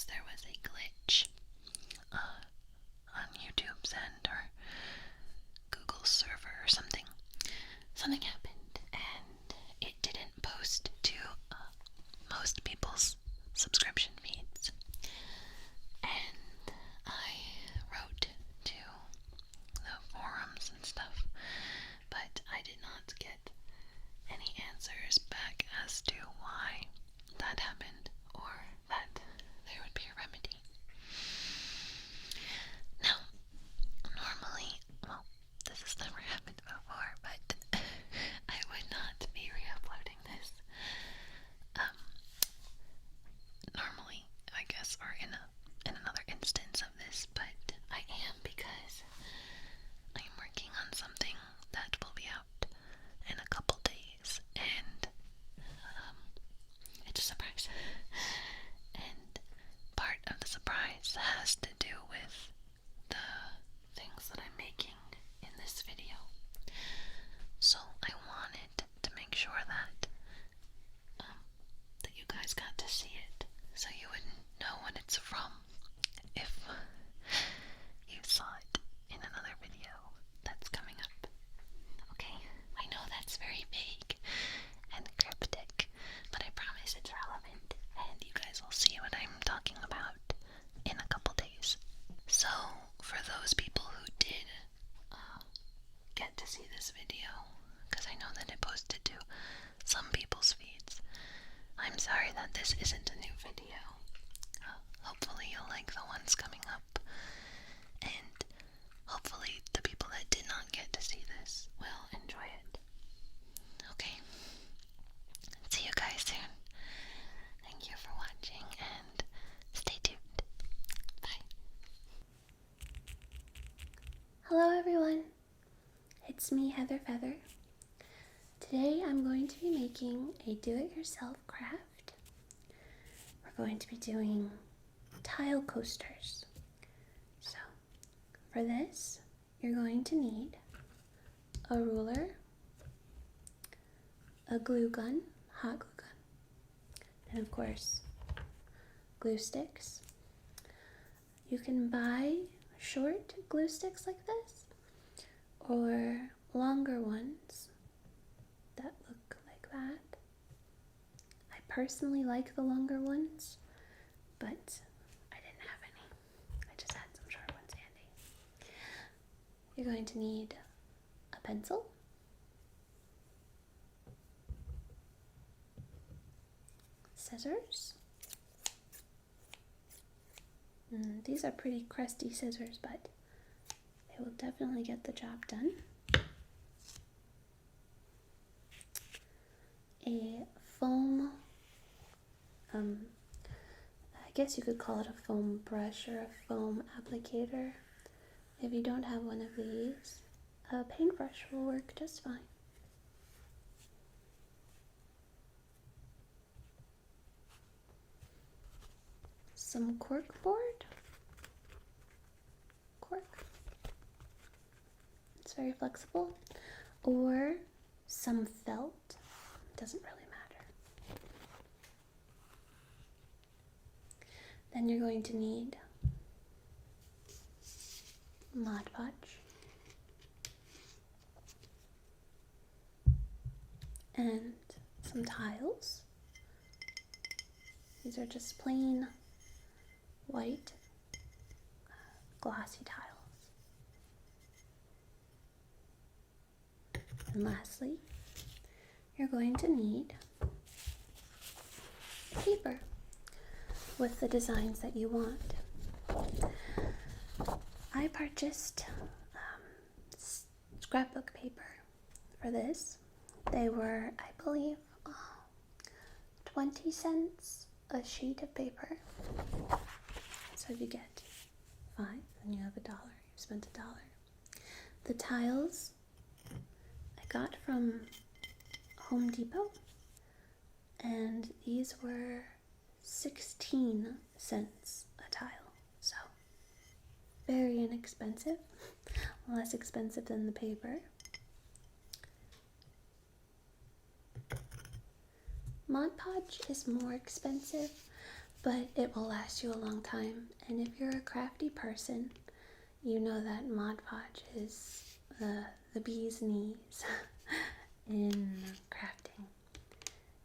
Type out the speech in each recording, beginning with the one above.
there was a glitch on YouTube's end or Google's server or something. Something happened and it didn't post to most people's subscription feeds. And I wrote to the forums and stuff, but I did not get any answers back as to why that happened or that there would be a remedy. Now, normally, well, this has never happened before, but I would not be re-uploading this. Normally, I guess, or in another instance of this, but I am because I am working on something that will be out in a couple days, and it's a surprise. And part of the surprise has to do with the things that I'm making in this video. So I wanted to make sure that you guys got to see it, so you would know what it's from if you saw it in another video that's coming up. Okay, I know that's very vague and cryptic, but I promise it's relevant, and you guys will see what I'm talking about in a couple days. So, for those people who did get to see this video, because I know that it posted to some people's feeds, I'm sorry that this isn't a new video. Hopefully you'll like the ones coming up, and hopefully the people that did not get to see this will enjoy it. Okay, see you guys soon. Thank you for watching, and stay tuned. Bye. Hello everyone, it's me, Heather Feather. Today I'm going to be making a do-it-yourself craft. We're going to be doing tile coasters. So, for this, you're going to need a ruler, a glue gun, hot glue gun, and of course, glue sticks. You can buy short glue sticks like this, or longer ones that look like that. I personally like the longer ones, but I didn't have any. I just had some short ones handy. You're going to need a pencil, scissors. These are pretty crusty scissors, but they will definitely get the job done. A foam, I guess you could call it a foam brush or a foam applicator. If you don't have one of these, a paintbrush will work just fine. Some cork board. Cork. It's very flexible. Or some felt. Doesn't really matter. Then you're going to need Mod Podge and some tiles. These are just plain white glossy tiles. And lastly, you're going to need paper with the designs that you want. I purchased scrapbook paper for this. They were, I believe, 20 cents a sheet of paper. So if you get 5, then you have $1. You spent $1. The tiles I got from Home Depot, and these were 16 cents a tile. So very inexpensive, less expensive than the paper. Mod Podge is more expensive, but it will last you a long time. And if you're a crafty person, you know that Mod Podge is the bee's knees in crafting.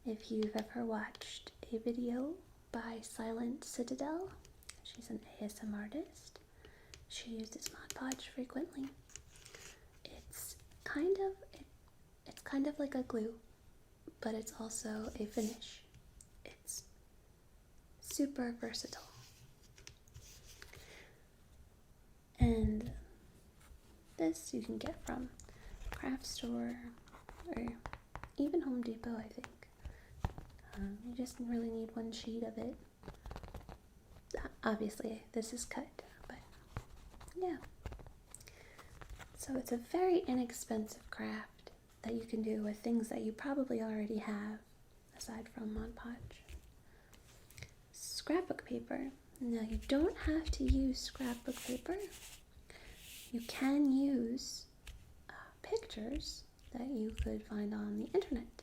If you've ever watched a video by Silent Citadel, she's an ASM artist. She uses Mod Podge frequently. It's kind of like a glue, but it's also a finish. It's super versatile. And this you can get from a craft store or even Home Depot, I think. You just really need one sheet of it. Obviously, this is cut, but yeah. So it's a very inexpensive craft that you can do with things that you probably already have, aside from Mod Podge. Scrapbook paper. Now, you don't have to use scrapbook paper. You can use pictures that you could find on the internet.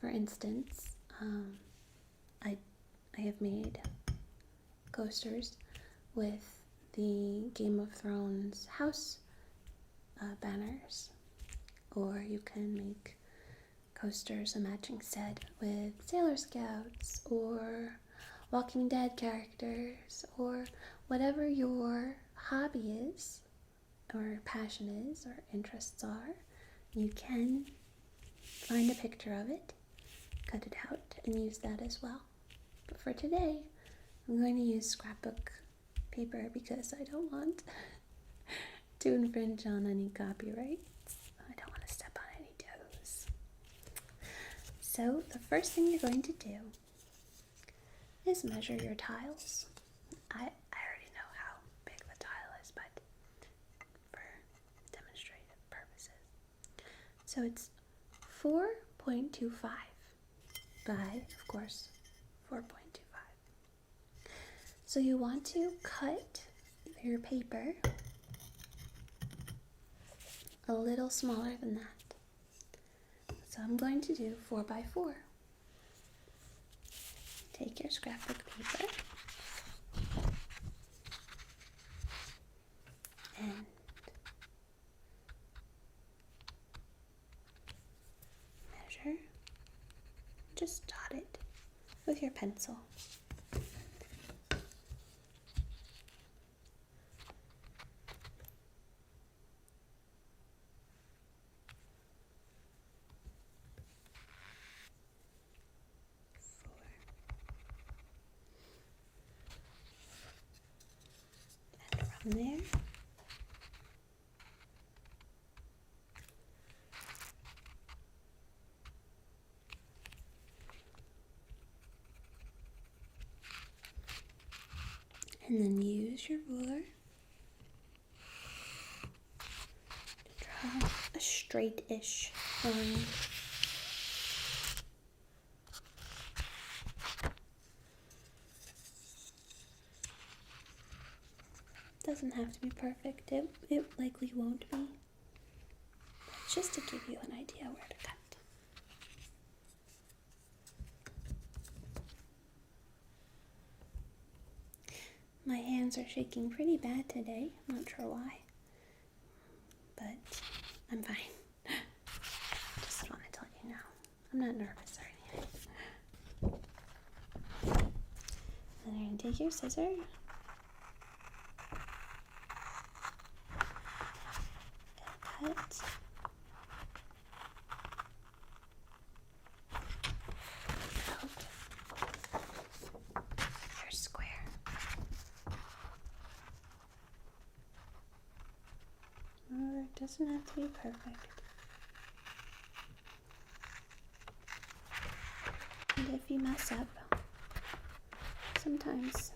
For instance, I have made coasters with the Game of Thrones house banners, or you can make coasters, a matching set with Sailor Scouts or Walking Dead characters, or whatever your hobby is or passion is or interests are. You can find a picture of it, cut it out, and use that as well. But for today, I'm going to use scrapbook paper because I don't want to infringe on any copyrights. I don't want to step on any toes. So the first thing you're going to do is measure your tiles. I already know how big the tile is, but for demonstrative purposes. So it's 4.25 by, of course, 4.25. So you want to cut your paper a little smaller than that. So I'm going to do 4 by 4. Take your scrapbook paper and measure. Just dot it with your pencil. And from there, and then use your ruler to draw a straight-ish line. Doesn't have to be perfect. It likely won't be. But just to give you an idea where to cut. My hands are shaking pretty bad today. I'm not sure why. But I'm fine. Just wanted to let you know. I'm not nervous or anything. Then you're going to take your scissor. And cut. Your square. It doesn't have to be perfect. And if you mess up, sometimes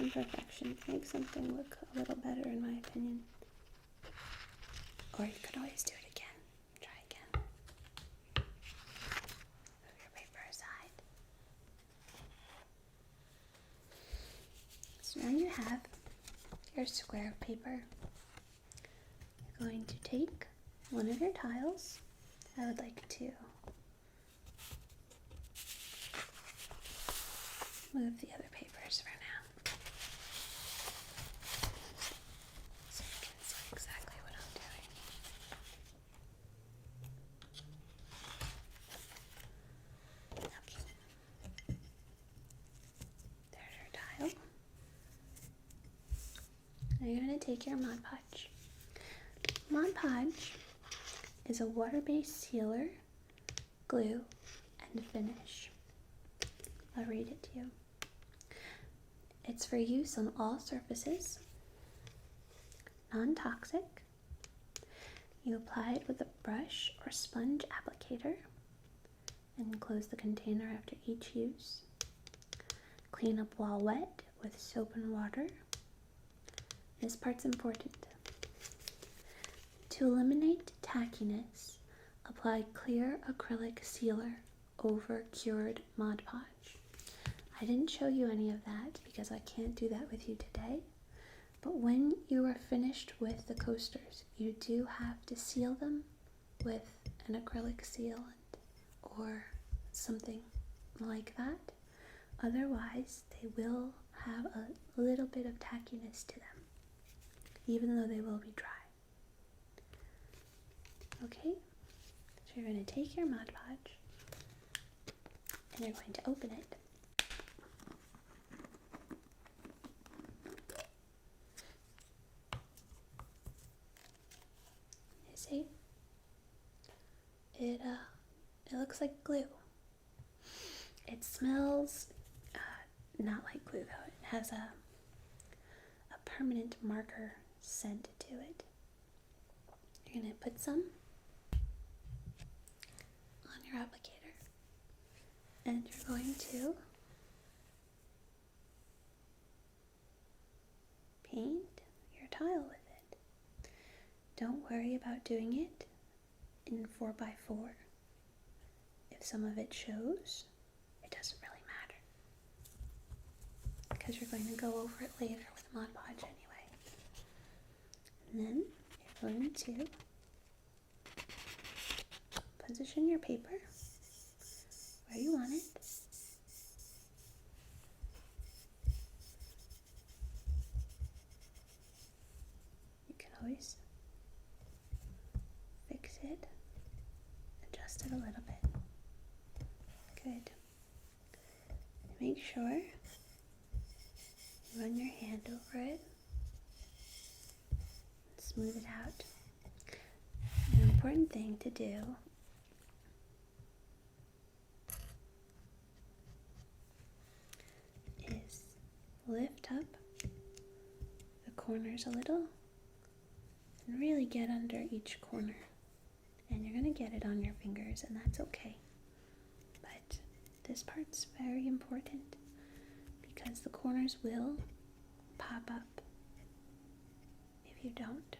imperfections make something look a little better, in my opinion. Or you could always do it again. Try again. Move your paper aside. So now you have your square of paper. You're going to take one of your tiles. I would like to move the other papers for now, so you can see exactly what I'm doing. Okay. There's our tile. Now you're going to take your Mod Podge. Mod Podge is a water-based sealer, glue, and finish. I'll read it to you. It's for use on all surfaces, non-toxic. You apply it with a brush or sponge applicator and close the container after each use. Clean up while wet with soap and water. This part's important. To eliminate tackiness, apply clear acrylic sealer over cured Mod Podge. I didn't show you any of that because I can't do that with you today. But when you are finished with the coasters, you do have to seal them with an acrylic sealant or something like that. Otherwise, they will have a little bit of tackiness to them, even though they will be dry. Okay, so you're going to take your Mod Podge and you're going to open it. You see? It looks like glue. It smells not like glue though. It has a permanent marker scent to it. You're going to put some on your applicator and you're going to paint your tile with it. Don't worry about doing it in 4x4. If some of it shows, it doesn't really matter because you're going to go over it later with Mod Podge anyway. And then you're going to position your paper where you want it. You can always fix it, adjust it a little bit. Good. Make sure you run your hand over it and smooth it out. An important thing to do is lift up the corners a little and really get under each corner. And you're going to get it on your fingers, and that's okay. But this part's very important because the corners will pop up if you don't.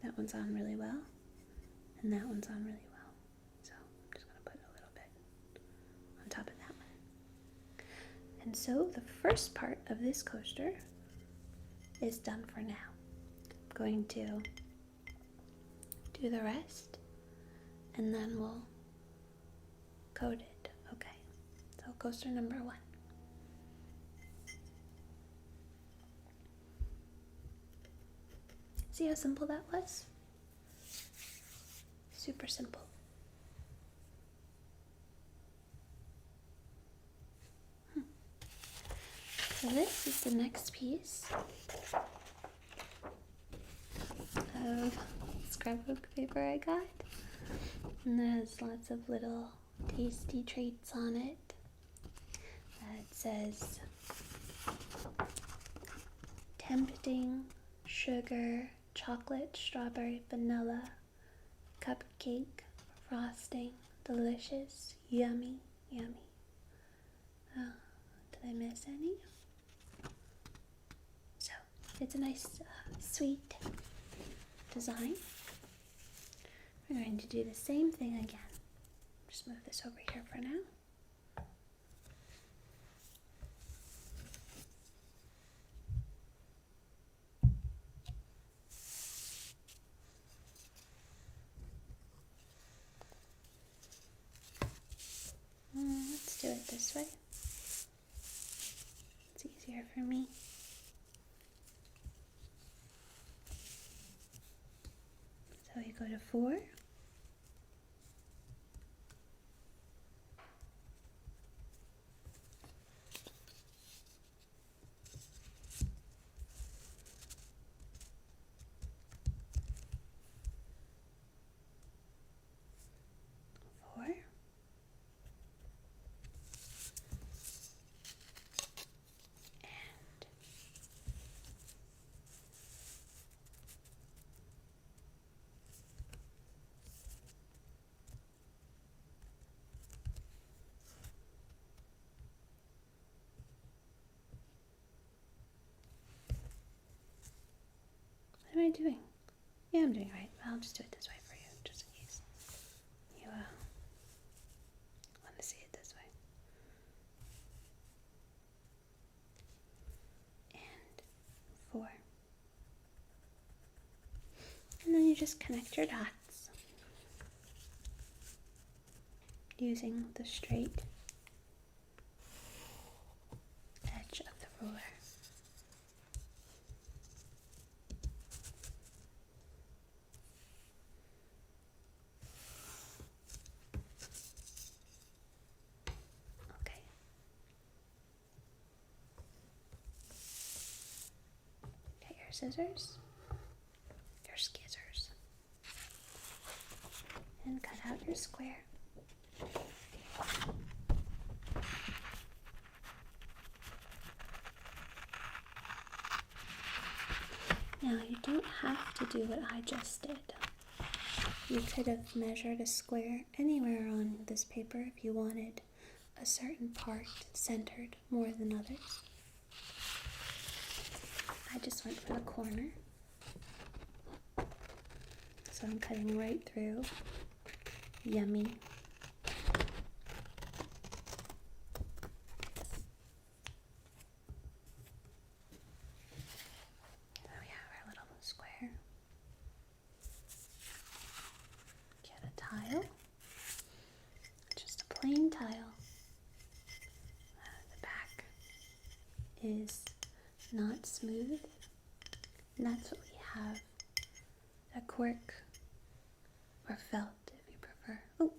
That one's on really well, and that one's on really well. So I'm just going to put a little bit on top of that one. And so the first part of this coaster is done for now. I'm going to do the rest and then we'll coat it. Okay, so coaster number 1. See how simple that was? Super simple. So this is the next piece of scrapbook paper I got. And there's lots of little tasty treats on it. It says tempting, sugar, chocolate, strawberry, vanilla, cupcake, frosting, delicious, yummy, yummy. Oh, did I miss any? So, it's a nice, sweet design. We're going to do the same thing again. Just move this over here for now. this way. It's easier for me. So you go to 4. 4. What am I doing? Yeah, I'm doing it right. I'll just do it this way for you, just in case you want to see it this way. And 4. And then you just connect your dots using the straight edge of the ruler. Okay. Get your scissors, your skizzers, and cut out your square. Now, you don't have to do what I just did. You could have measured a square anywhere on this paper if you wanted a certain part centered more than others. I just went for the corner. So I'm cutting right through. Yummy. There we have our little square. Get a tile. Just a plain tile. The back is not smooth. And that's what we have. A cork or felt if you prefer. Oh,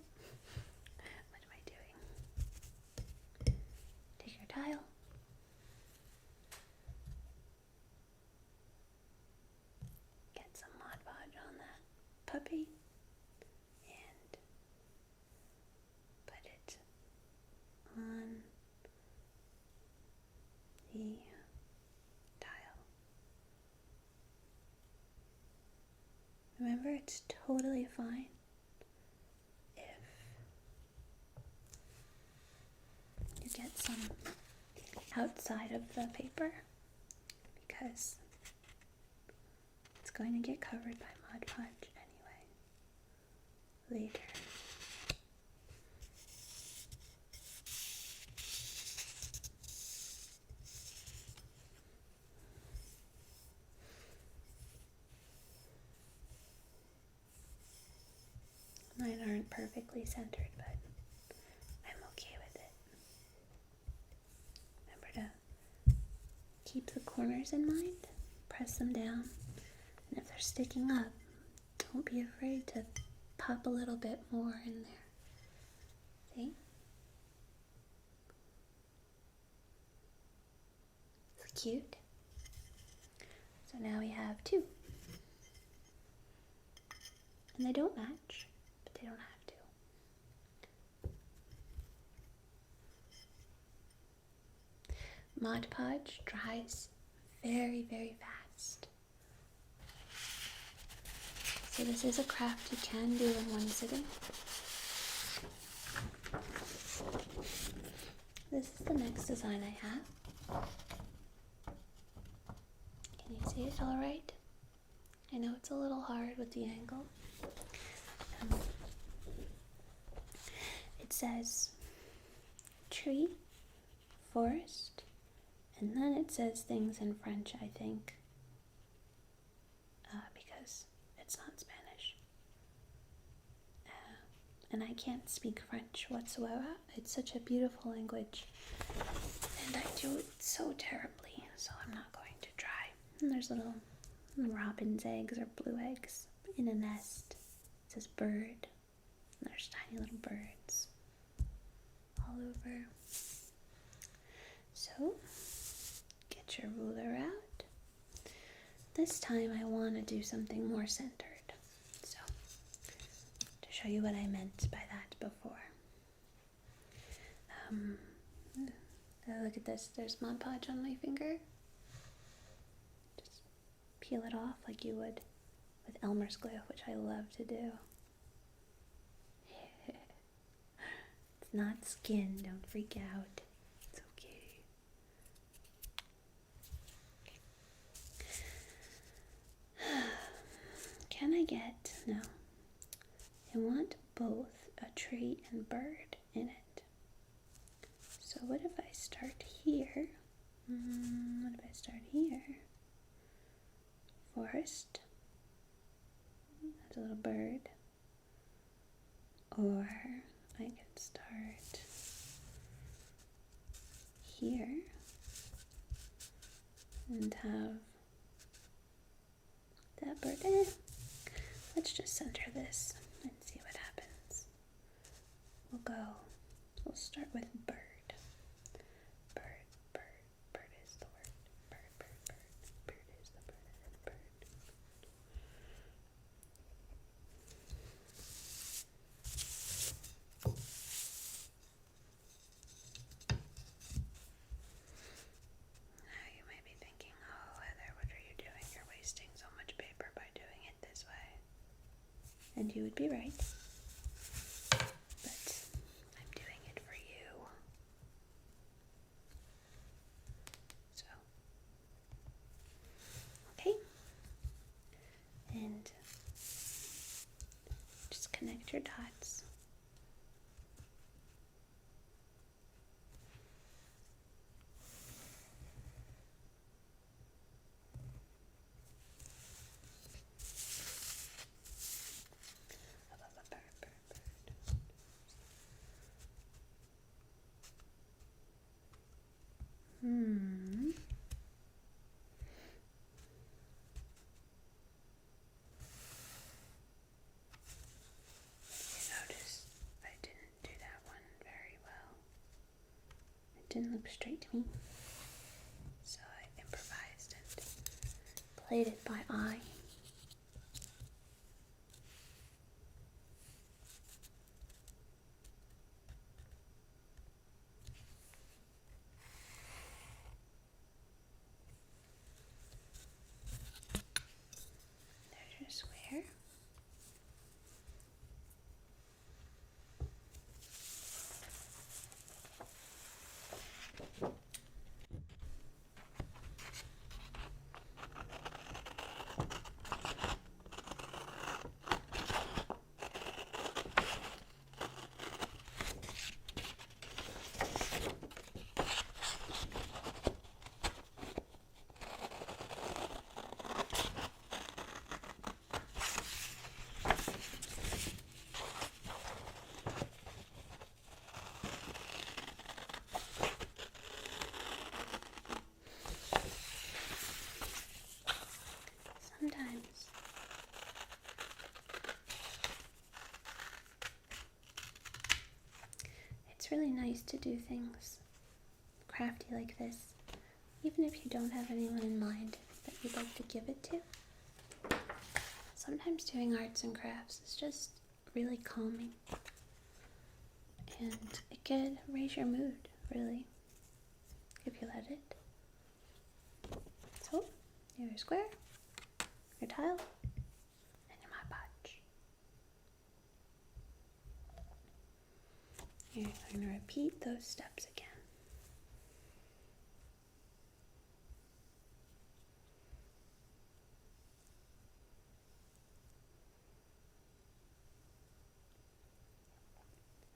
what am I doing? Take your tile. Get some Mod Podge on that puppy and put it on the tile. Remember, it's totally fine if you get some outside of the paper because it's going to get covered by Mod Podge anyway later. Mine aren't perfectly centered, but I'm okay with it. Remember to keep the corners in mind, press them down, and if they're sticking up, don't be afraid to pop a little bit more in there. See? It's cute. So now we have 2. And they don't match, but they don't have to. Mod Podge dries very, very fast. So this is a craft you can do in one sitting. This is the next design I have. Can you see it all right? I know it's a little hard with the angle. It says tree, forest, and then it says things in French, I think, because it's not Spanish. and I can't speak French whatsoever. It's such a beautiful language, and I do it so terribly, so I'm not going to try. And there's little robin's eggs or blue eggs in a nest. It says bird. And there's tiny little birds all over. So, get your ruler out. This time I want to do something more centered. So, to show you what I meant by that before. Look at this. There's Mod Podge on my finger. Just peel it off like you would with Elmer's glue, which I love to do. It's not skin. Don't freak out. It's okay. Can I get... No. I want both a tree and bird in it. So what if I start here? What if I start here? Forest. That's a little bird. Or I could start here and have that bird. Let's just center this and see what happens. We'll start with bird. Bird, bird, bird is the word. Bird, bird, bird, bird is the bird, bird. Now you may be thinking, oh Heather, what are you doing? You're wasting so much paper by doing it this way. And you would be right. But I'm doing it for you. So, okay. And just connect your dots. Notice I didn't do that one very well. It didn't look straight to me. So I improvised and played it by eye. There's your square. Sometimes it's really nice to do things crafty like this, even if you don't have anyone in mind that you'd like to give it to. Sometimes doing arts and crafts is just really calming, and it could raise your mood, really, if you let it. So, your square, your tile, and your Mod Podge. You're going to repeat those steps again.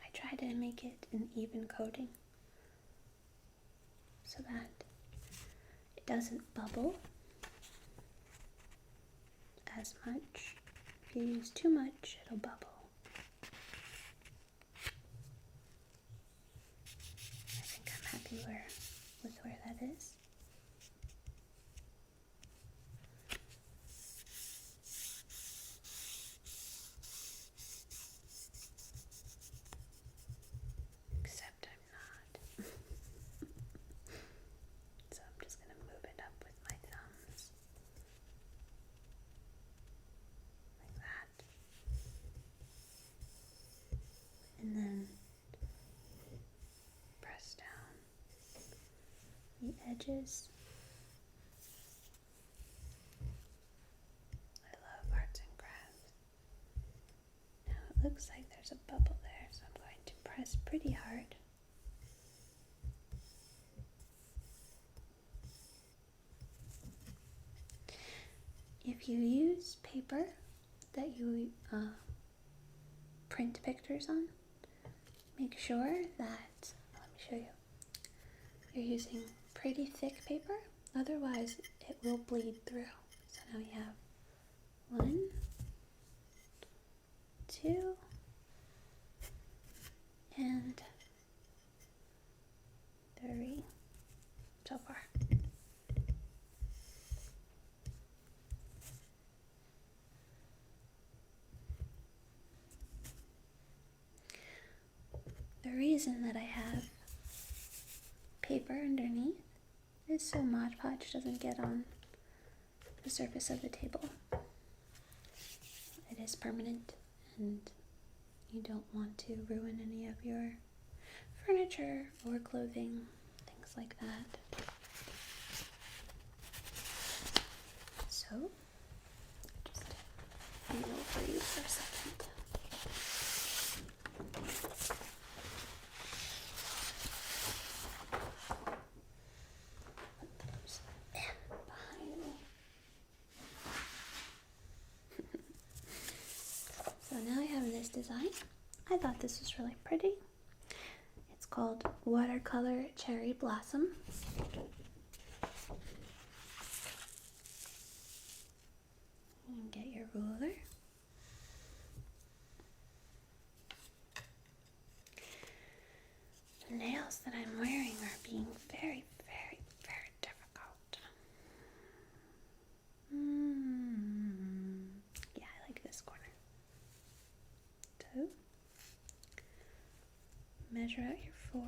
I try to make it an even coating so that it doesn't bubble as much. If you use too much, it'll bubble. you with where that is. Except I'm not. So I'm just going to move it up with my thumbs. Like that. And then press down the edges. I love arts and crafts. Now it looks like there's a bubble there, so I'm going to press pretty hard. If you use paper that you print pictures on, make sure that, let me show you, you're using pretty thick paper, otherwise it will bleed through. So now we have 1, 2, and 3 so far. The reason that I have paper underneath is so Mod Podge doesn't get on the surface of the table. It is permanent and you don't want to ruin any of your furniture or clothing, things like that. So, just hang over you for a second. So now I have this design. I thought this was really pretty. It's called Watercolor Cherry Blossom. And get your ruler. The nails that I'm wearing are being very, very, very difficult. Yeah, I like this corner. So, measure out your 4.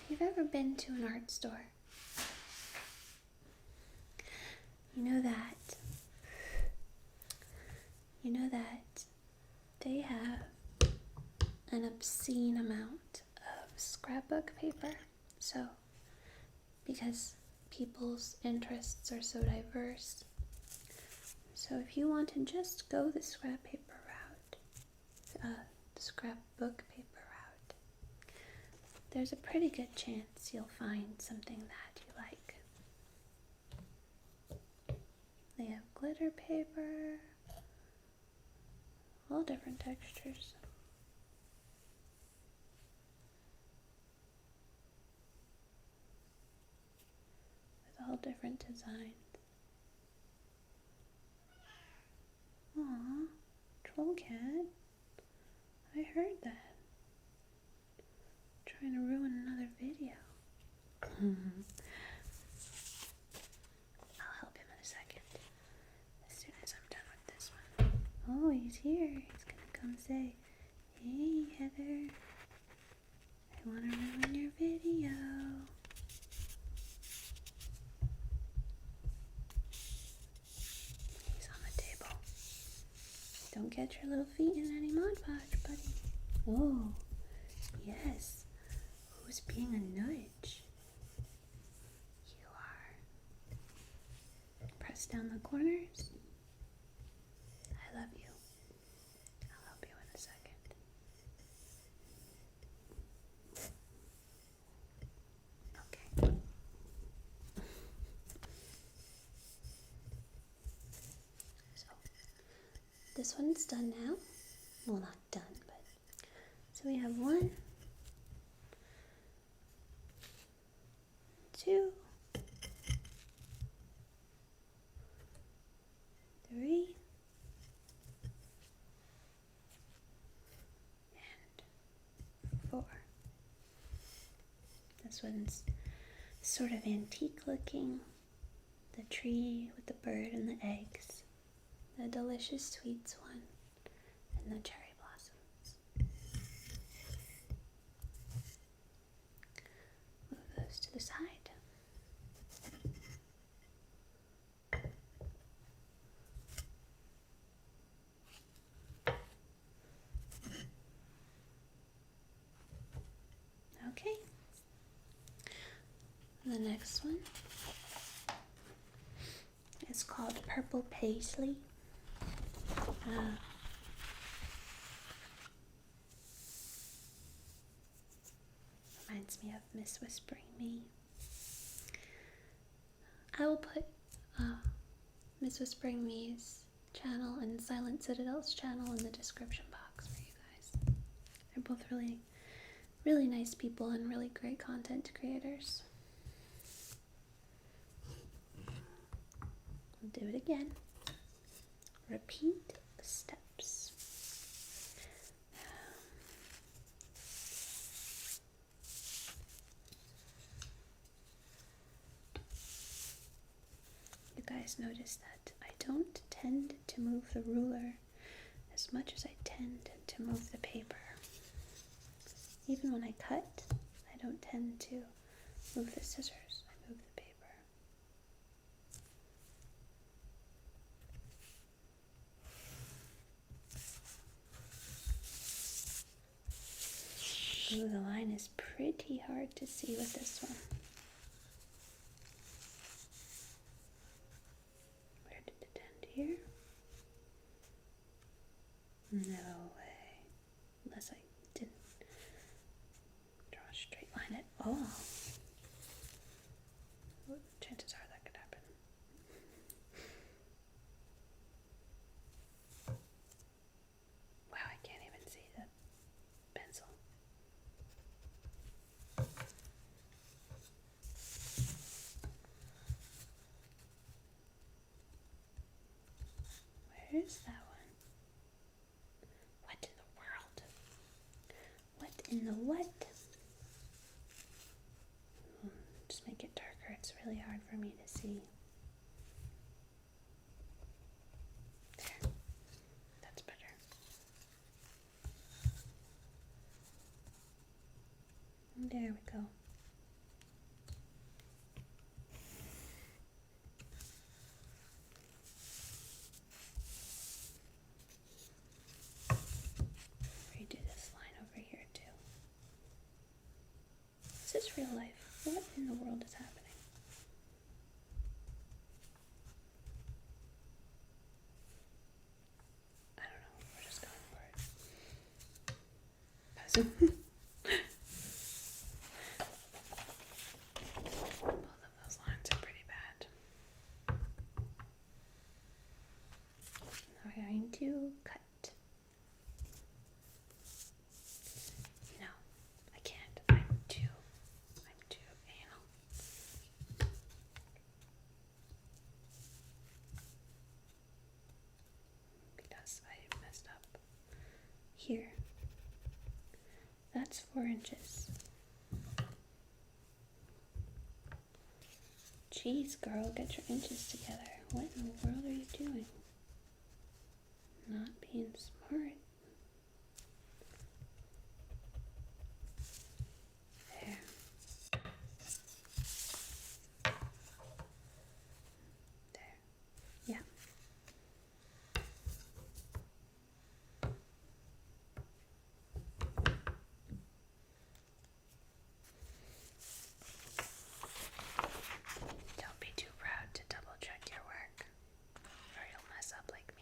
If you've ever been to an art store, you know that they have an obscene amount of scrapbook paper. So, because people's interests are so diverse, so if you want to just go the scrap paper route, the scrapbook paper route, there's a pretty good chance you'll find something that you like. They have glitter paper, all different textures. With all different designs. Aw, troll cat. I heard that. Trying to ruin another video. I'll help him in a second. As soon as I'm done with this one. Oh, he's here. He's gonna come say, "Hey, Heather, I want to ruin your video." He's on the table. Don't get your little feet in any Mod Podge, buddy. Oh, yes. Who's being a nudge? You are. Press down the corners. I love you. I'll help you in a second. Okay. So, this one's done now. Well, not done, but. So we have 1, 2, 3, and 4. This one's sort of antique looking. The tree with the bird and the eggs. The delicious sweets one. And the cherry blossoms. Move those to the side. Okay. The next one is called Purple Paisley. Reminds me of Miss Whispering Me. I will put Miss Whispering Me's channel and Silent Citadel's channel in the description box for you guys. They're both really, really nice people and really great content creators. I'll do it again. Repeat the steps. You guys notice that I don't tend to move the ruler as much as I tend to move the paper. Even when I cut, I don't tend to move the scissors, I move the paper. Ooh, the line is pretty hard to see with this one. Where did it end here? No way. Unless I didn't draw a straight line at all. Chances are that could happen. Wow, I can't even see the pencil. Where is that one? What in the world? What in the what? Just make it darker. It's really hard for me to see. There. That's better. There we go. Redo this line over here too. This is real life. What in the world is happening? I don't know. We're just going for it. Both of those lines are pretty bad. Now we're going to cut. No, I can't. I'm too anal. Because I messed up here. That's 4 inches. Jeez, girl, get your inches together. What in the world are you doing? Not being smart. There. There. Yeah. Don't be too proud to double check your work, or you'll mess up like me.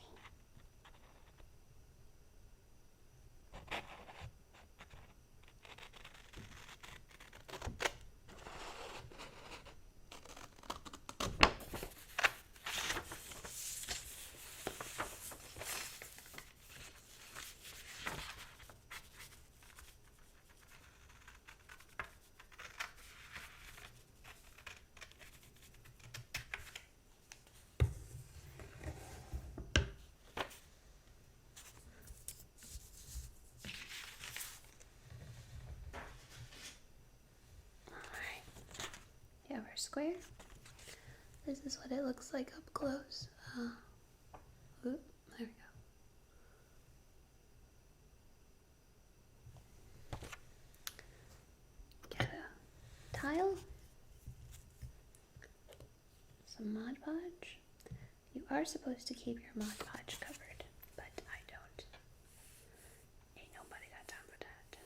Alright. You have our square. This is what it looks like up close. There we go. Get a tile, some Mod Podge. You are supposed to keep your Mod Podge covered, but I don't. Ain't nobody got time for that.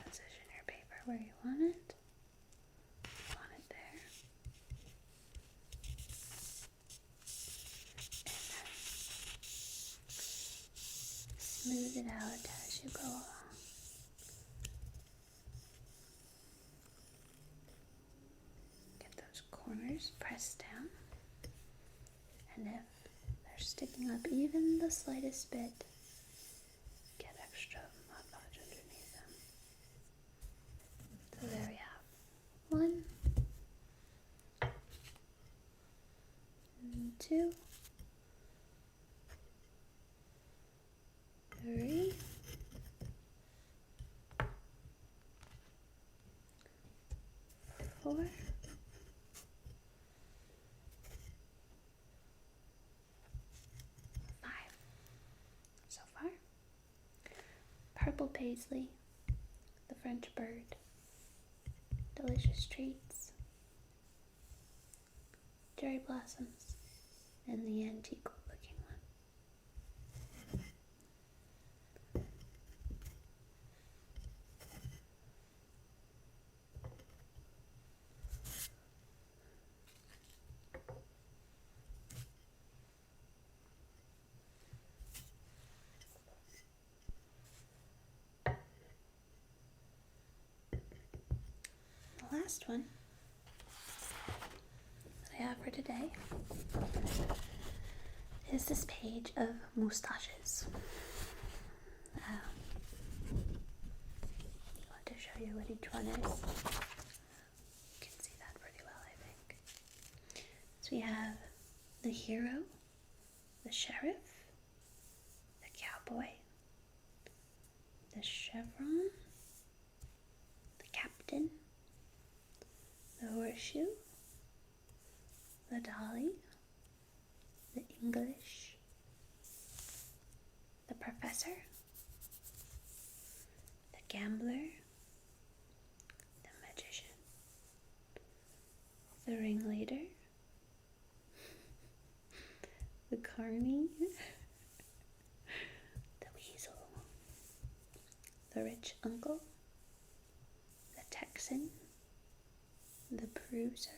Position your paper where you want it. You want it there. And then smooth it out as you go along. Get those corners pressed down. And if they're sticking up even the slightest bit, get extra Mod Podge underneath them. So there we have 1, 2, 3, 4, 5. So far. Purple paisley, the French bird, delicious treats, cherry blossoms, and the antique looking one. The last one that I have for today is this page of moustaches. I want to show you what each one is. You can see that pretty well, I think. So we have the hero, the sheriff, the cowboy, the chevron, the captain, the horseshoe, the dolly, the English, the professor, the gambler, the magician, the ringleader, the carny, the weasel, the rich uncle, the Texan, the peruser,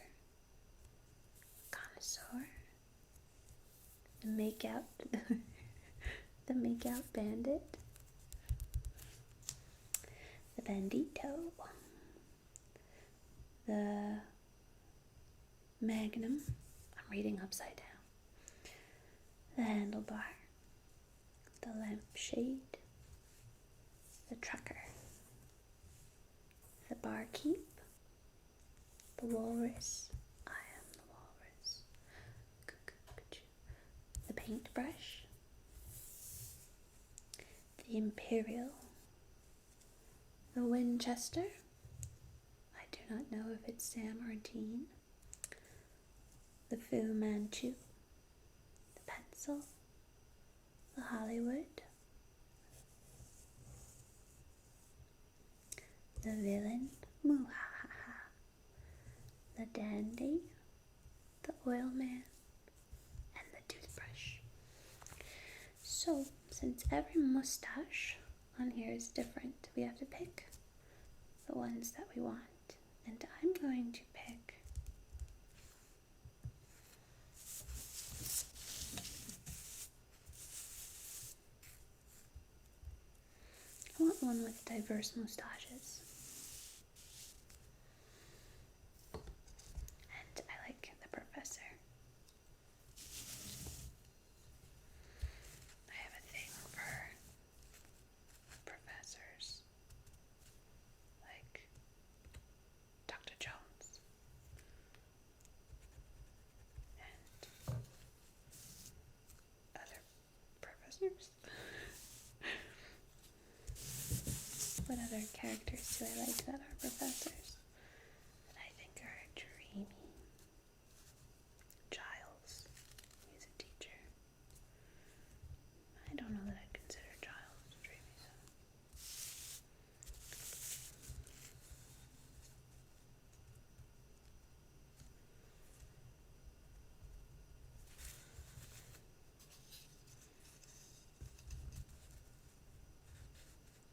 connoisseur, the makeout, the makeout bandit, the bandito, the magnum, I'm reading upside down, the handlebar, the lampshade, the trucker, barkeep, the walrus, I am the walrus, the paintbrush, the imperial, the Winchester, I do not know if it's Sam or Dean, the Fu Manchu, the pencil, the Hollywood, the villain, Muhahaha, the dandy, the oil man, and the toothbrush. So, since every mustache on here is different, we have to pick the ones that we want. And I'm going to pick I want one with diverse mustaches. And I like the professor. I have a thing for professors. Like Dr. Jones. And other professors. What other characters do I like that are professors that I think are dreamy? Giles, he's a teacher. I don't know that I'd consider Giles dreamy.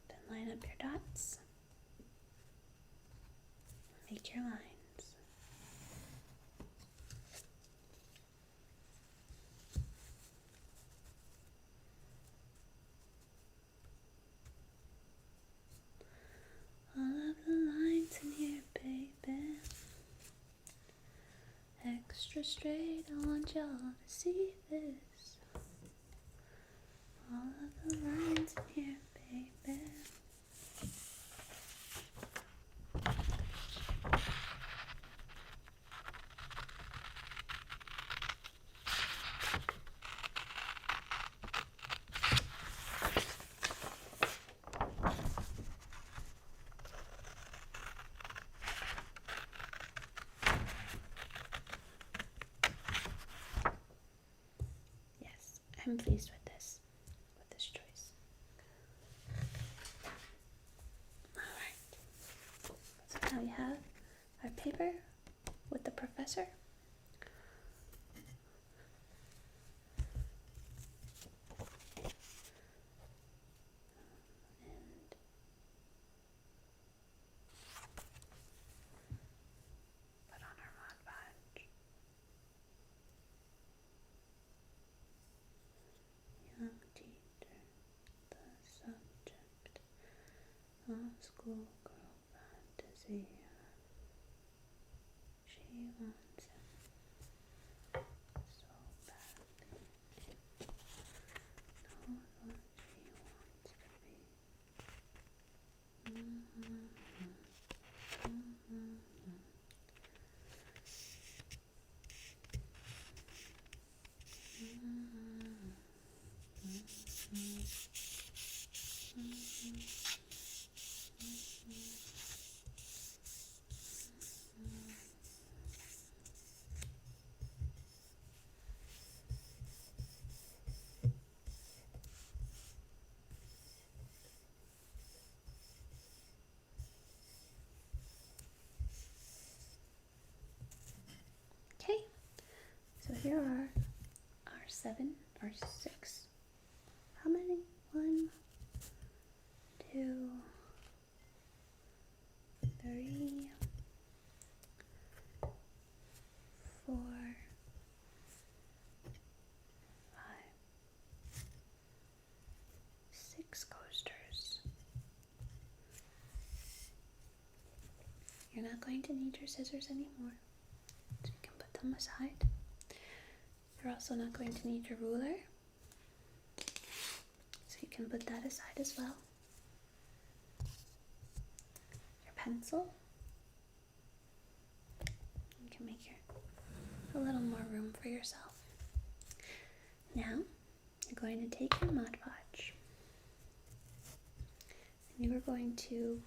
Then line up your dots. Make your lines. All of the lines in here, baby. Extra straight, I want y'all to see this. All of the lines in here, baby. Yes, I'm pleased with this choice. Alright, so now we have our paper with the professor. And put on our Mod Podge. Young teacher, the subject of schoolgirl fantasy. She wants him so badly. Knows what she wants to be. Okay, so here are our 7 or 6. How many? 1, 2, 3, 4, 5, 6 coasters. You're not going to need your scissors anymore, so you can put them aside. You're also not going to need your ruler, so you can put that aside as well. Your pencil, can make a little more room for yourself. Now, you're going to take your Mod Podge and you are going to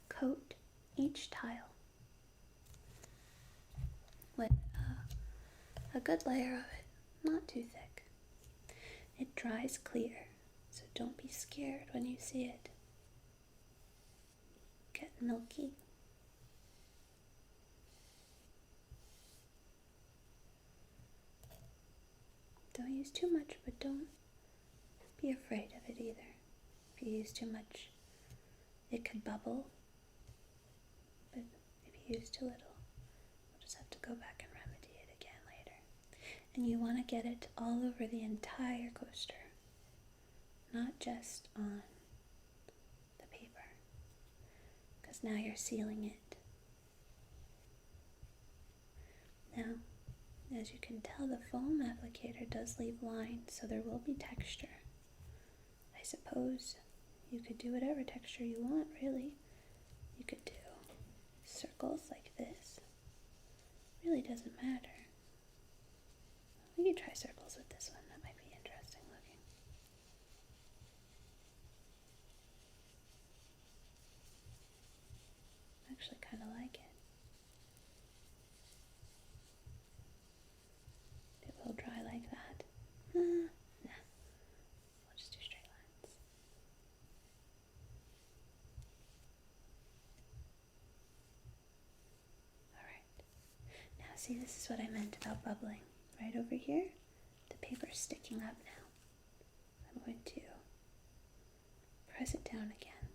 coat each tile with a good layer of it, not too thick. It dries clear, so don't be scared when you see it get milky. Don't use too much, but don't be afraid of it either. If you use too much, it could bubble, but if you use too little, we'll just have to go back and remedy it again later. And you want to get it all over the entire coaster, not just on the paper, because now you're sealing it. Now, as you can tell, the foam applicator does leave lines, so there will be texture. I suppose you could do whatever texture you want, really. You could do circles like this. Really doesn't matter. We could try circles with this one. That might be interesting looking. I actually kind of like it. It will dry like that. Nah. We'll just do straight lines. Alright. Now see, this is what I meant about bubbling. Right over here, the paper's sticking up now. I'm going to press it down again.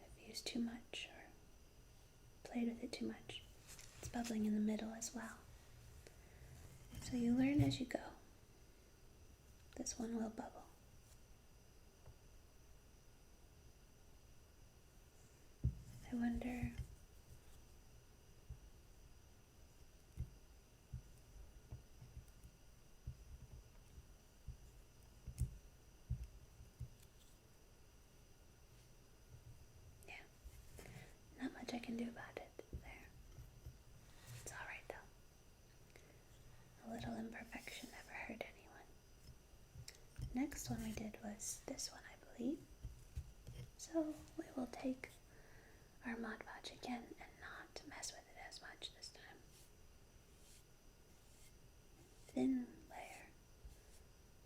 If you use too much or played with it too much, it's bubbling in the middle as well. So you learn as you go. This one will bubble. I wonder, yeah, not much I can do about it there. It's alright though. A little imperfection never hurt anyone. Next one we did was this one, I believe. So we will take our Mod Podge again and not mess with it as much this time. Thin layer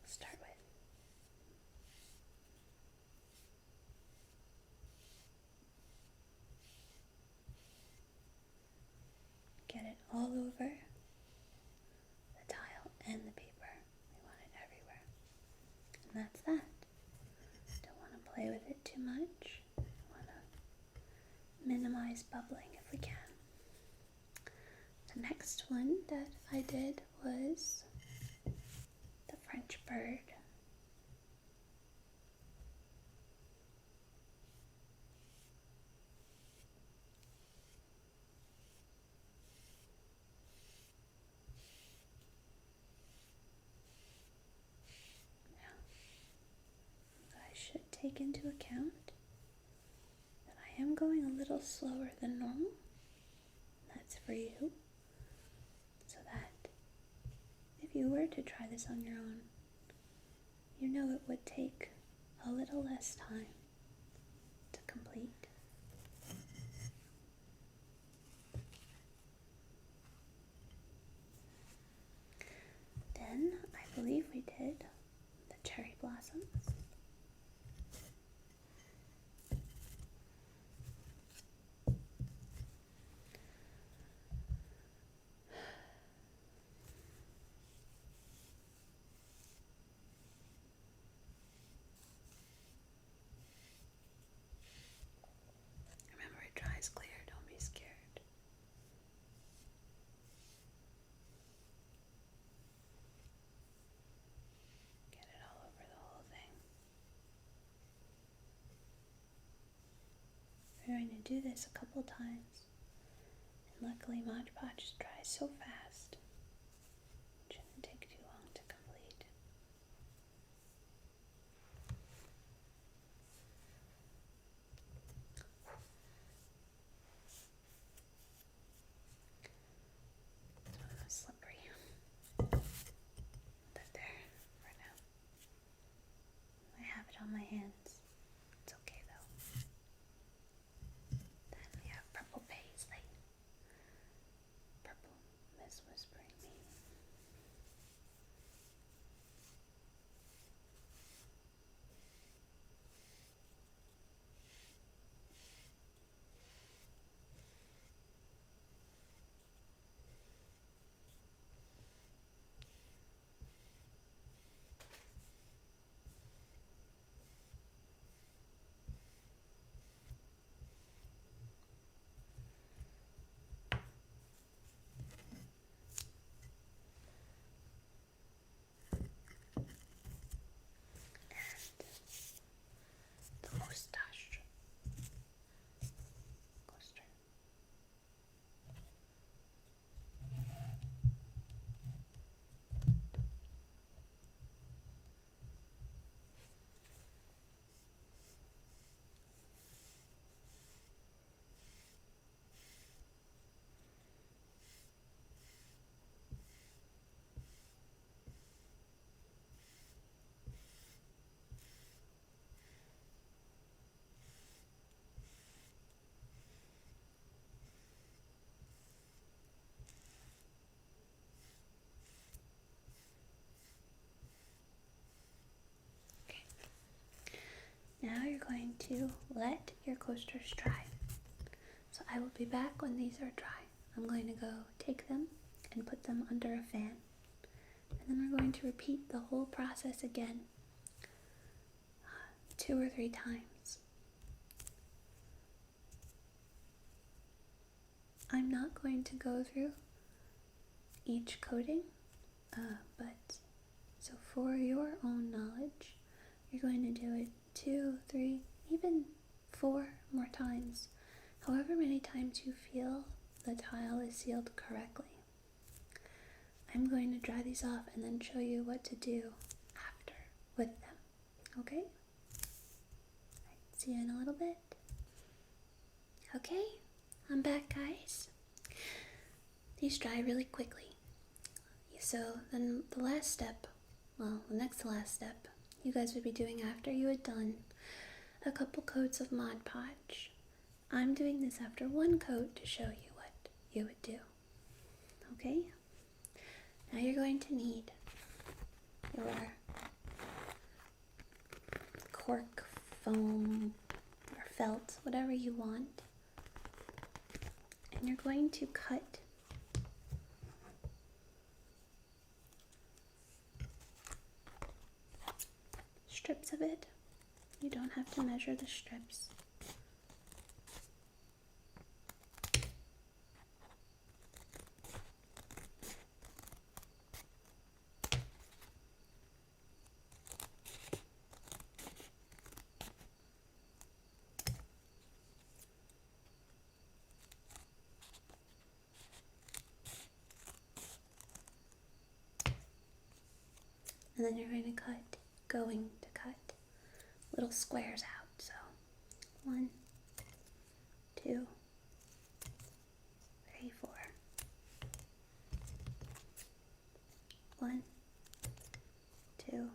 we'll start with. Get it all over the tile and the paper. We want it everywhere. And that's that. Don't want to play with it too much. Want to minimize bubbling if we can. The next one that I did was the French bird. I should take into account that I am going a little slower than normal. That's for you, so that if you were to try this on your own, you know it would take a little less time to complete. Then I believe we did the cherry blossoms. Remember, it dries clear, don't be scared. Get it all over the whole thing. We're going to do this a couple times, and luckily Mod Podge dries so fast, it shouldn't take too long to complete. is whispering me. The mustache coaster. Okay. Now you're going to let your coasters dry. So I will be back when these are dry. I'm going to go take them and put them under a fan. And then we're going to repeat the whole process again 2 or 3 times. I'm not going to go through each coating, but so for your own knowledge, you're going to do it 2, 3, even 4 more times, however many times you feel the tile is sealed correctly. I'm going to dry these off and then show you what to do after with them, okay? See you in a little bit. Okay, I'm back, guys. These dry really quickly. So then the last step, well, the next to last step, you guys would be doing after you had done a couple coats of Mod Podge. I'm doing this after 1 coat to show you what you would do. Okay? Now you're going to need your cork, foam, or felt, whatever you want. And you're going to cut strips of it. You don't have to measure the strips. And then you're going to cut little squares out. So 1, 2, 3, 4. 1, 2,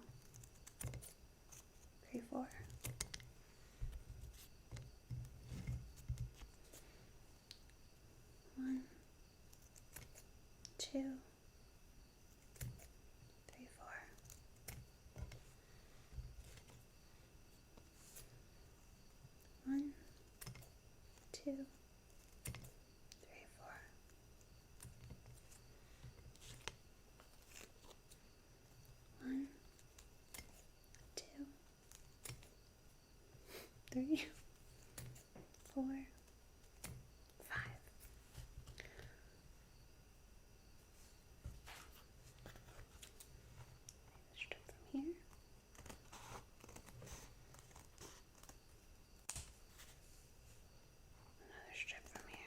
3, 4. 1, 2, 3, 4. 1, 2, 3, 4. 1, 2, 3, 4, 5. Strip from here. Another strip from here.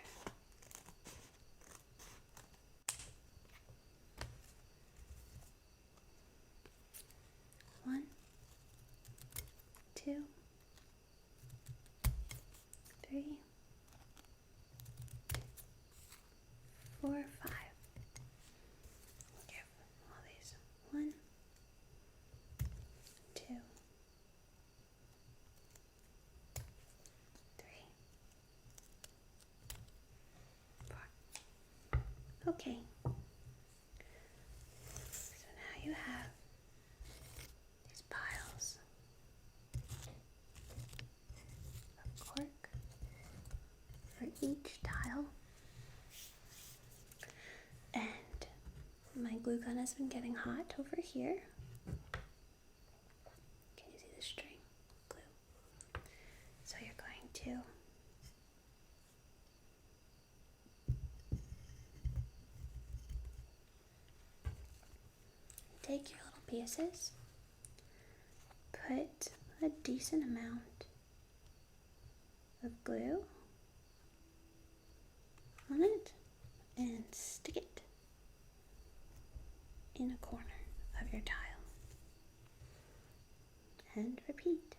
One, 2, 3, 4, 5. Give all these. 1, 2, 3, 4. Okay, each tile. And my glue gun has been getting hot over here. Can you see the string glue? So you're going to take your little pieces, put a decent amount of glue on it, and stick it in a corner of your tile. And repeat.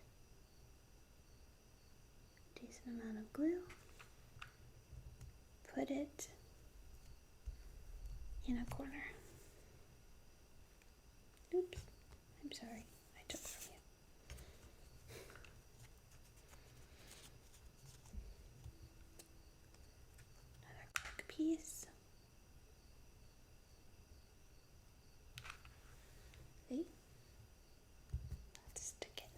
Decent amount of glue. Put it in a corner. Oops, I'm sorry, I took from you. Another cork piece. See? Let's stick it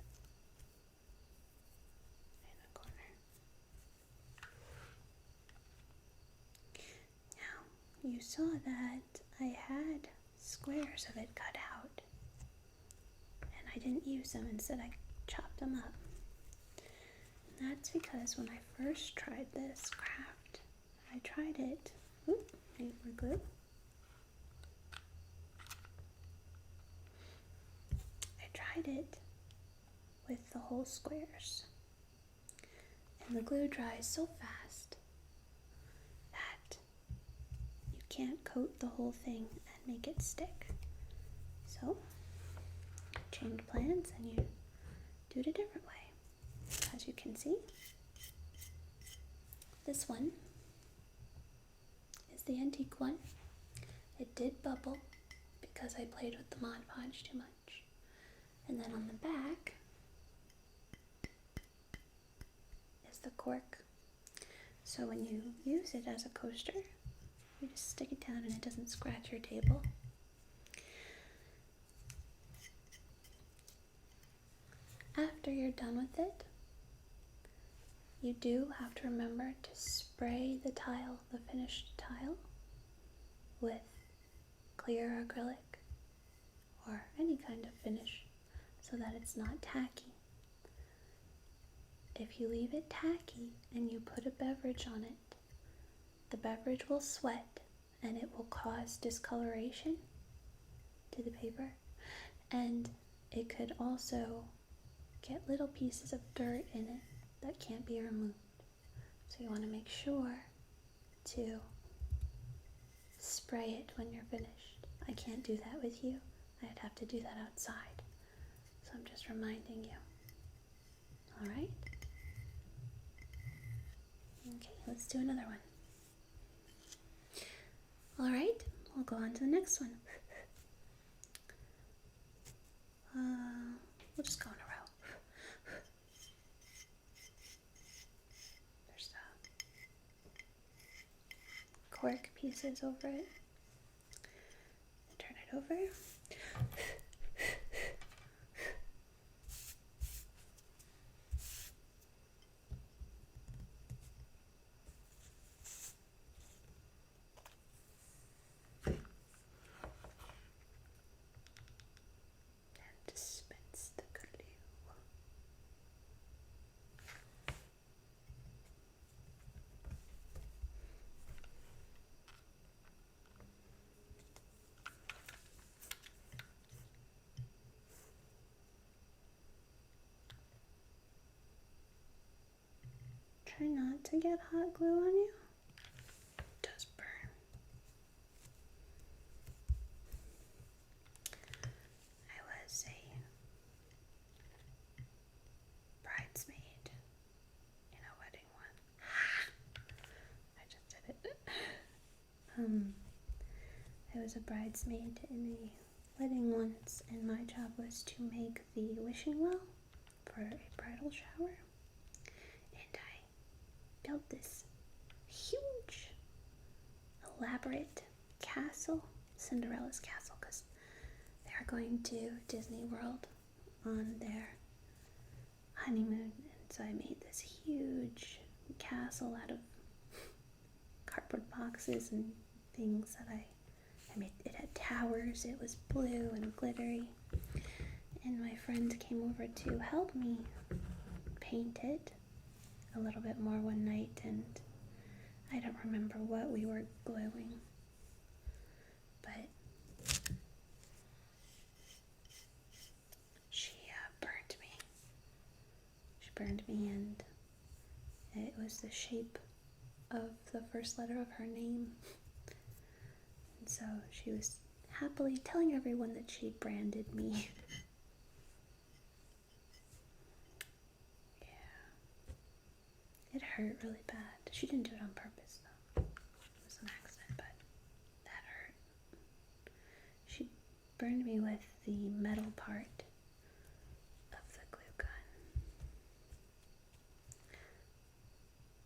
in a corner. Now, you saw that I had squares of it cut out, and I didn't use them. Instead, I chopped them up. And that's because when I first tried this craft, I tried it. Oop, need more glue. I tried it with the whole squares, and the glue dries so fast that you can't coat the whole thing and make it stick. So, change plans and you do it a different way. As you can see, this one is the antique one. It did bubble because I played with the Mod Podge too much. And then on the back is the cork. So when you use it as a coaster, you just stick it down and it doesn't scratch your table. After you're done with it, you do have to remember to spray the tile, the finished tile, with clear acrylic or any kind of finish so that it's not tacky. If you leave it tacky and you put a beverage on it, the beverage will sweat and it will cause discoloration to the paper, and it could also get little pieces of dirt in it that can't be removed. So you want to make sure to spray it when you're finished. I can't do that with you. I'd have to do that outside. So I'm just reminding you. Alright? Okay, let's do another one. Alright, we'll go on to the next one. We'll just go in a row. There's cork pieces over it. Turn it over. And dispense the glue. Try not to get hot glue on you. It does burn. I was a bridesmaid in a wedding one. I just did it. I was a bridesmaid in a wedding once, and my job was to make the wishing well for a bridal shower. And I built this huge, elaborate castle, Cinderella's castle, because they are going to Disney World on their honeymoon. And so I made this huge castle out of boxes and things that I made. It had towers, it was blue and glittery. And my friend came over to help me paint it a little bit more one night, and I don't remember what we were gluing, but she burned me. She burned me, and it was the shape of the first letter of her name. And so she was happily telling everyone that she branded me. It hurt really bad. She didn't do it on purpose, though. It was an accident, but that hurt. She burned me with the metal part of the glue gun.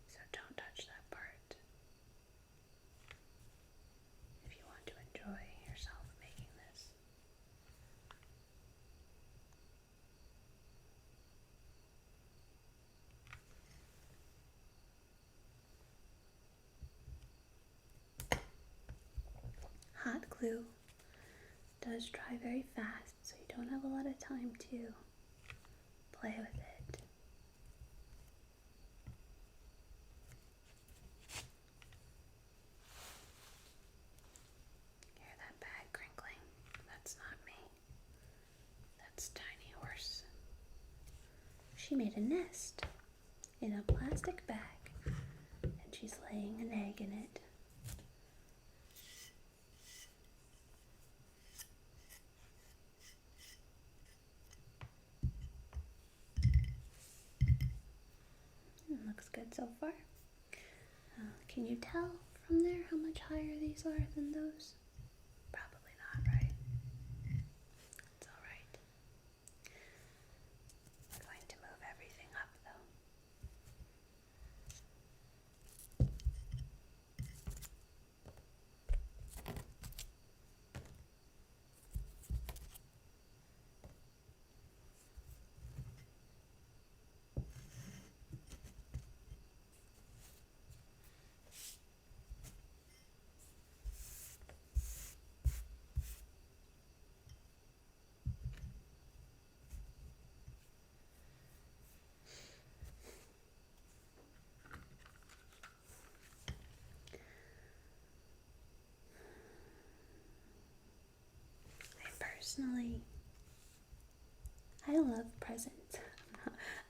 So don't touch that part if you want to enjoy yourself making this. Hot glue does dry very fast, so you don't have a lot of time to play with it. Hear that bag crinkling? That's not me. That's Tiny Horse. She made a nest in a plastic bag, and she's laying an egg in it. Looks good so far. Can you tell from there how much higher these are than those? Probably not, right? It's alright. I'm going to move everything up though. Personally, I love presents.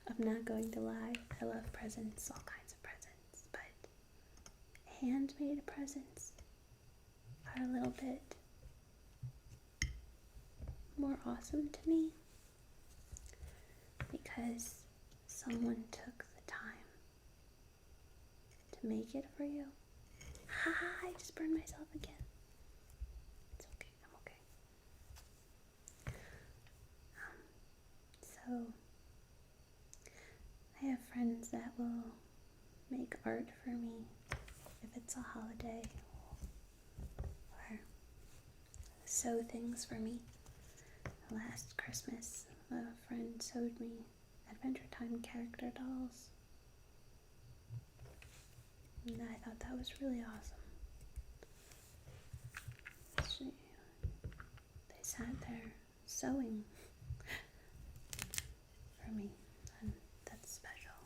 I'm not going to lie. I love presents, all kinds of presents, but handmade presents are a little bit more awesome to me because someone took the time to make it for you. Ha! I just burned myself again. It's okay. I'm okay. So, I have friends that will make art for me if it's a holiday, or sew things for me. Last Christmas, a friend sewed me Adventure Time character dolls, and I thought that was really awesome. They sat there sewing for me, and that's special.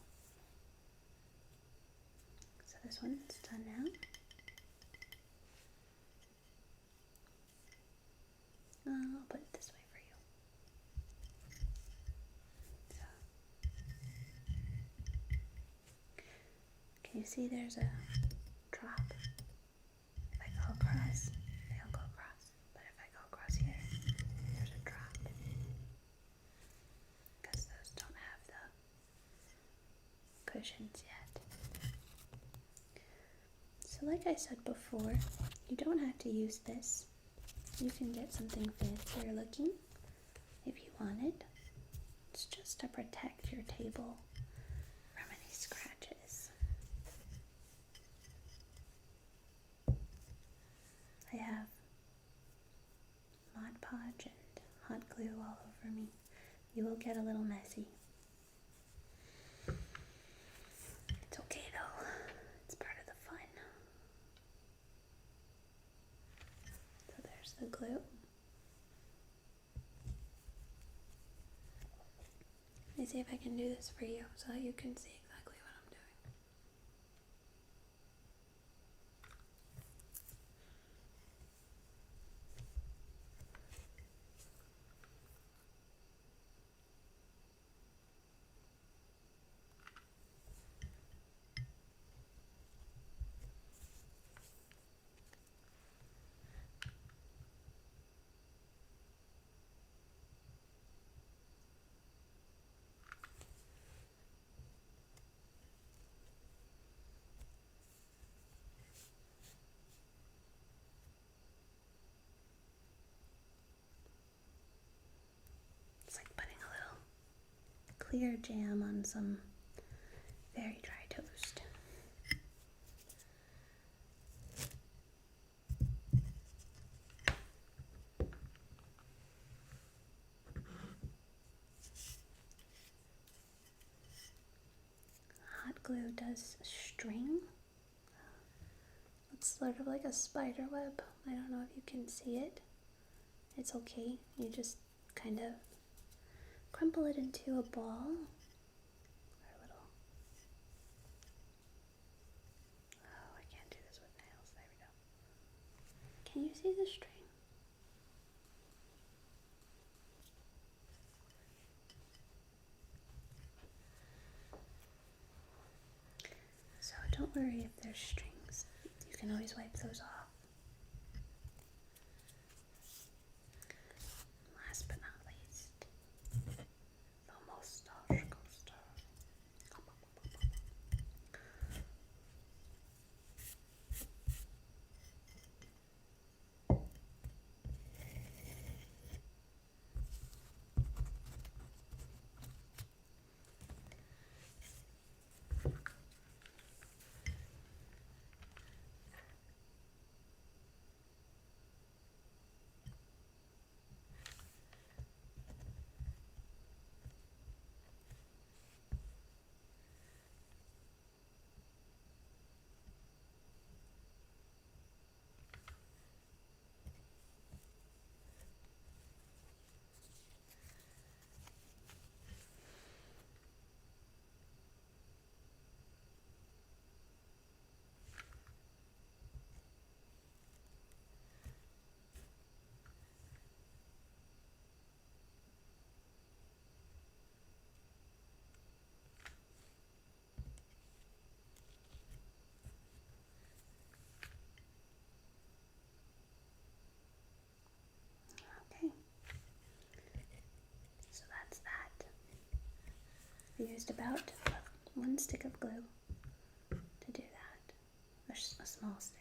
So this one's done now. I'll put it this way for you. So, can you see there's a drop? If I go across, they'll go across. But if I go across here, there's a drop. Because those don't have the cushions yet. So like I said before, you don't have to use this. You can get something fancier looking if you want it. It's just to protect your table from any scratches. I have Mod Podge and hot glue all over me. You will get a little messy. It's okay though. It's part of the fun. the glue. Let me see if I can do this for you so that you can see exactly what I'm doing. It's like putting a little clear jam on some very dry toast. Hot glue does string. It's sort of like a spider web. I don't know if you can see it. It's okay. You just kind of crumple it into a ball. Or a little. Oh, I can't do this with nails. There we go. Can you see the string? So don't worry if there's strings. You can always wipe those off. Last but not least, the mustache coaster. Okay. So that's that. I used about one stick of glue to do that. A small stick.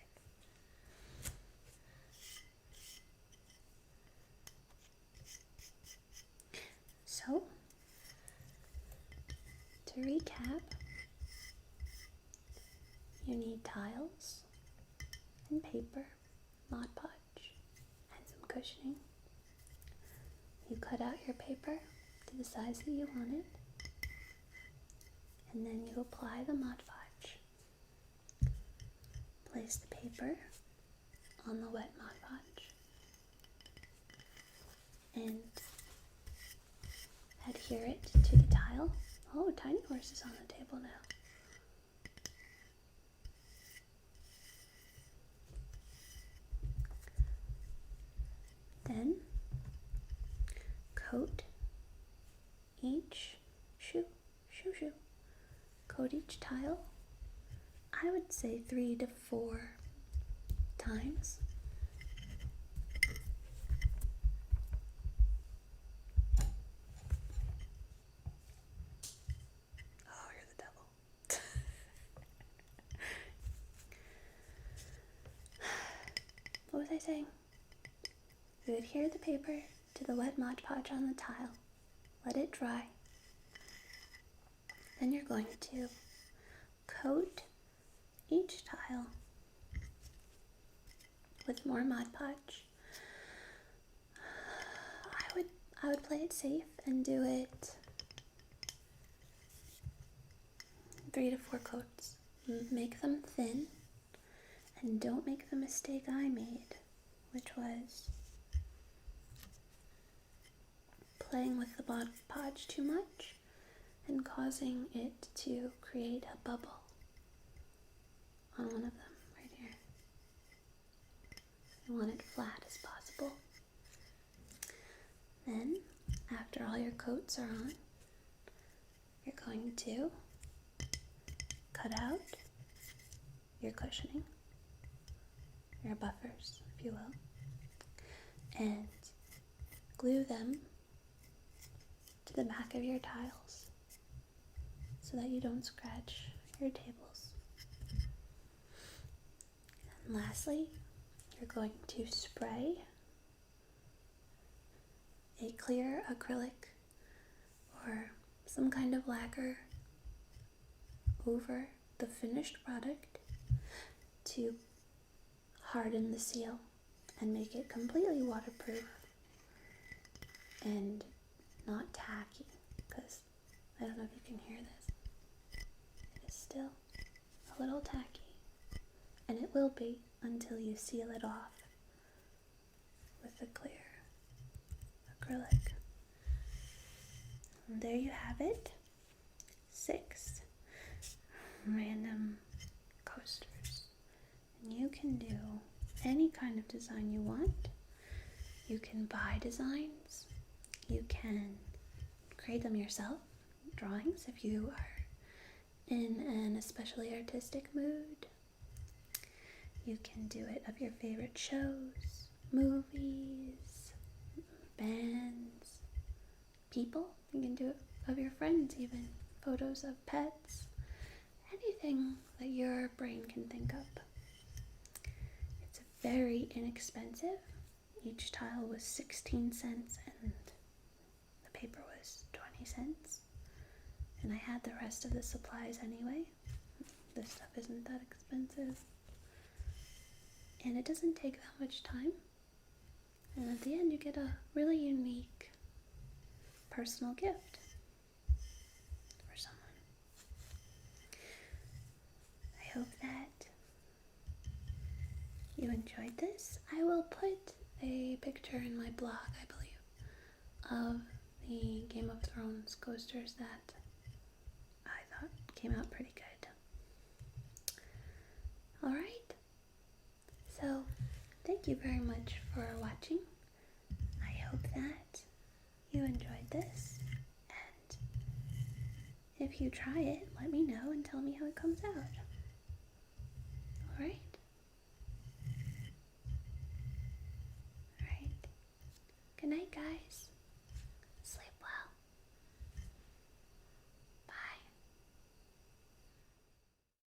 So, to recap, you need tiles and paper, Mod Podge, and some cushioning. You cut out your paper to the size that you want it, and then you apply the Mod Podge. Place the paper on the wet Mod Podge and adhere it to the tile. Oh, Tiny Horse is on the table now. Then coat each coat each tile. I would say 3 to 4 times. Oh, you're the devil. What was I saying? You adhere the paper to the wet Mod Podge on the tile. Let it dry. Then you're going to coat each tile with more Mod Podge. I would play it safe and do it 3 to 4 coats. Make them thin, and don't make the mistake I made, which was playing with the Mod Podge too much and causing it to create a bubble on one of them right here. You want it flat as possible. Then, after all your coats are on, you're going to cut out your cushioning, your buffers, if you will, and glue them to the back of your tiles so that you don't scratch your tables. And lastly, you're going to spray a clear acrylic or some kind of lacquer over the finished product to harden the seal and make it completely waterproof and not tacky, because I don't know if you can hear this. It is still a little tacky, and it will be until you seal it off with the clear acrylic. And there you have it. 6 random coasters. And you can do any kind of design you want. You can buy designs. You can create them yourself, drawings, if you are in an especially artistic mood. You can do it of your favorite shows, movies, bands, people. You can do it of your friends even, photos of pets, anything that your brain can think of. It's very inexpensive. Each tile was 16 cents and the paper was 20 cents. And I had the rest of the supplies anyway. This stuff isn't that expensive. And it doesn't take that much time. And at the end you get a really unique personal gift for someone. I hope that you enjoyed this. I will put a picture in my blog, I believe, of the Game of Thrones coasters that I thought came out pretty good. Alright, so thank you very much for watching. I hope that you enjoyed this, and if you try it, let me know and tell me how it comes out. Alright? Alright. Good night, guys.